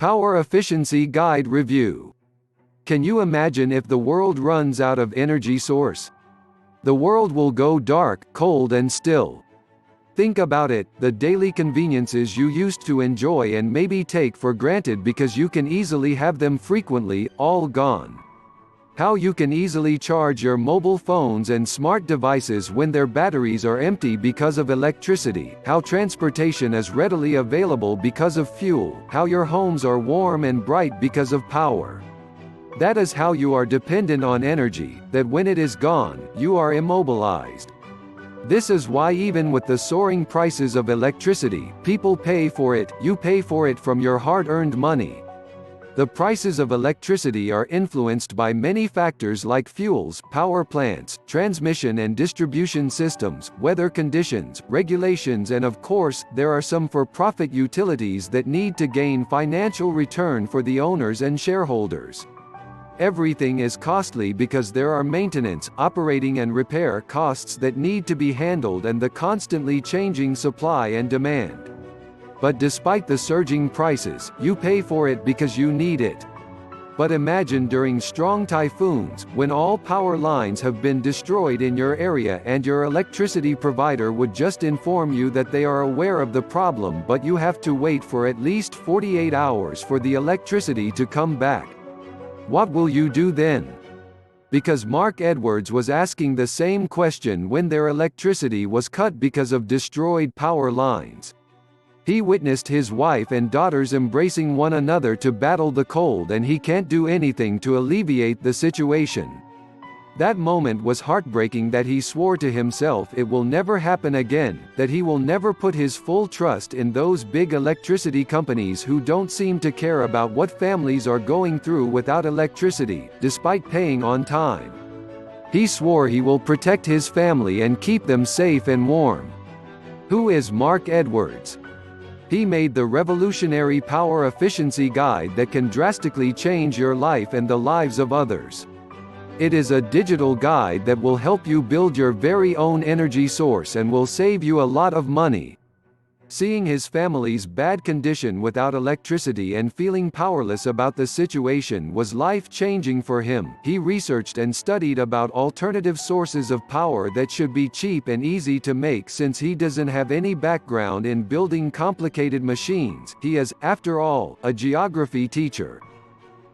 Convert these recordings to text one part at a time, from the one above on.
Power Efficiency Guide Review. Can you imagine if the world runs out of energy source? The world will go dark, cold and still. Think about it, the daily conveniences you used to enjoy and maybe take for granted because you can easily have them frequently, all gone. How you can easily charge your mobile phones and smart devices when their batteries are empty because of electricity, how transportation is readily available because of fuel, how your homes are warm and bright because of power. That is how you are dependent on energy, that when it is gone, you are immobilized. This is why even with the soaring prices of electricity, people pay for it, you pay for it from your hard-earned money. The prices of electricity are influenced by many factors like fuels, power plants, transmission and distribution systems, weather conditions, regulations and of course, there are some for-profit utilities that need to gain financial return for the owners and shareholders. Everything is costly because there are maintenance, operating and repair costs that need to be handled and the constantly changing supply and demand. But despite the surging prices, you pay for it because you need it. But imagine during strong typhoons, when all power lines have been destroyed in your area and your electricity provider would just inform you that they are aware of the problem but you have to wait for at least 48 hours for the electricity to come back. What will you do then? Because Mark Edwards was asking the same question when their electricity was cut because of destroyed power lines. He witnessed his wife and daughters embracing one another to battle the cold and he can't do anything to alleviate the situation. That moment was heartbreaking that he swore to himself it will never happen again, that he will never put his full trust in those big electricity companies who don't seem to care about what families are going through without electricity, despite paying on time. He swore he will protect his family and keep them safe and warm. Who is Mark Edwards? He made the revolutionary Power Efficiency Guide that can drastically change your life and the lives of others. It is a digital guide that will help you build your very own energy source and will save you a lot of money. Seeing his family's bad condition without electricity and feeling powerless about the situation was life-changing for him. He researched and studied about alternative sources of power that should be cheap and easy to make since he doesn't have any background in building complicated machines. He is, after all, a geography teacher.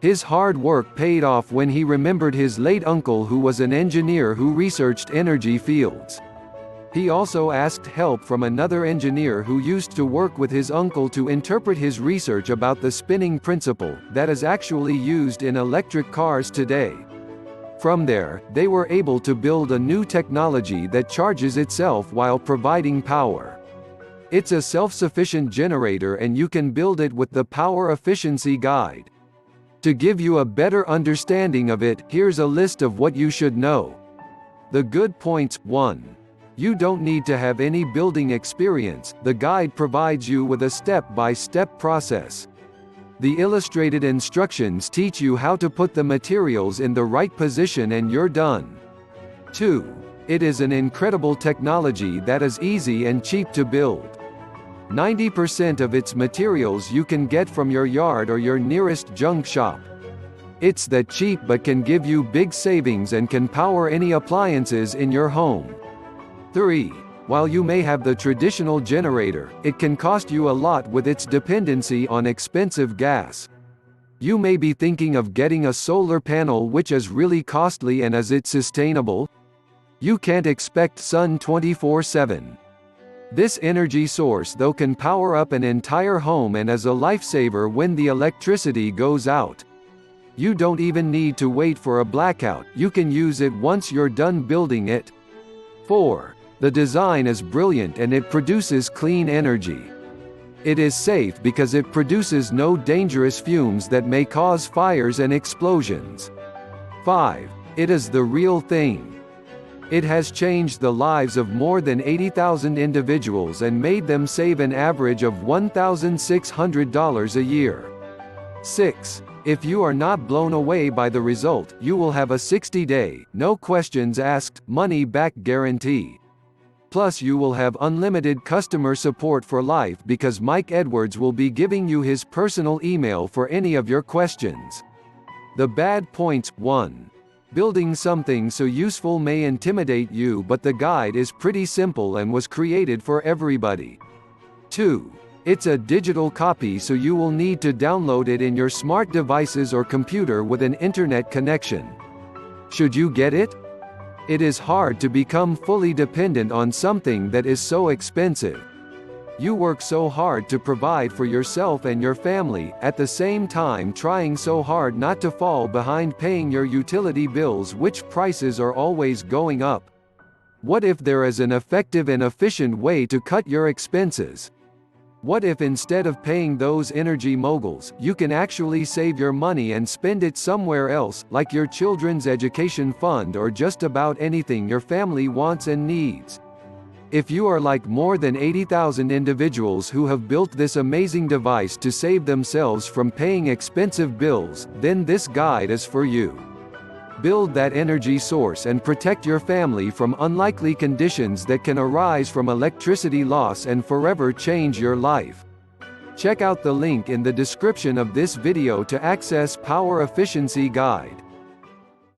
His hard work paid off when he remembered his late uncle who was an engineer who researched energy fields. He also asked help from another engineer who used to work with his uncle to interpret his research about the spinning principle, that is actually used in electric cars today. From there, they were able to build a new technology that charges itself while providing power. It's a self-sufficient generator and you can build it with the Power Efficiency Guide. To give you a better understanding of it, here's a list of what you should know. The good points. 1. You don't need to have any building experience, the guide provides you with a step-by-step process. The illustrated instructions teach you how to put the materials in the right position and you're done. 2. It is an incredible technology that is easy and cheap to build. 90% of its materials you can get from your yard or your nearest junk shop. It's that cheap but can give you big savings and can power any appliances in your home. 3. While you may have the traditional generator, it can cost you a lot with its dependency on expensive gas. You may be thinking of getting a solar panel which is really costly, and is it sustainable? You can't expect sun 24/7. This energy source though can power up an entire home and is a lifesaver when the electricity goes out. You don't even need to wait for a blackout, you can use it once you're done building it. 4. The design is brilliant and it produces clean energy. It is safe because it produces no dangerous fumes that may cause fires and explosions. 5. It is the real thing. It has changed the lives of more than 80,000 individuals and made them save an average of $1,600 a year. 6. If you are not blown away by the result, you will have a 60-day, no questions asked, money-back guarantee. Plus you will have unlimited customer support for life because Mike Edwards will be giving you his personal email for any of your questions. The bad points. 1. Building something so useful may intimidate you, but the guide is pretty simple and was created for everybody. 2. It's a digital copy, so you will need to download it in your smart devices or computer with an internet connection. Should you get it? It is hard to become fully dependent on something that is so expensive. You work so hard to provide for yourself and your family, at the same time trying so hard not to fall behind paying your utility bills, which prices are always going up. What if there is an effective and efficient way to cut your expenses? What if instead of paying those energy moguls, you can actually save your money and spend it somewhere else, like your children's education fund or just about anything your family wants and needs? If you are like more than 80,000 individuals who have built this amazing device to save themselves from paying expensive bills, then this guide is for you. Build that energy source and protect your family from unlikely conditions that can arise from electricity loss and forever change your life. Check out the link in the description of this video to access Power Efficiency Guide.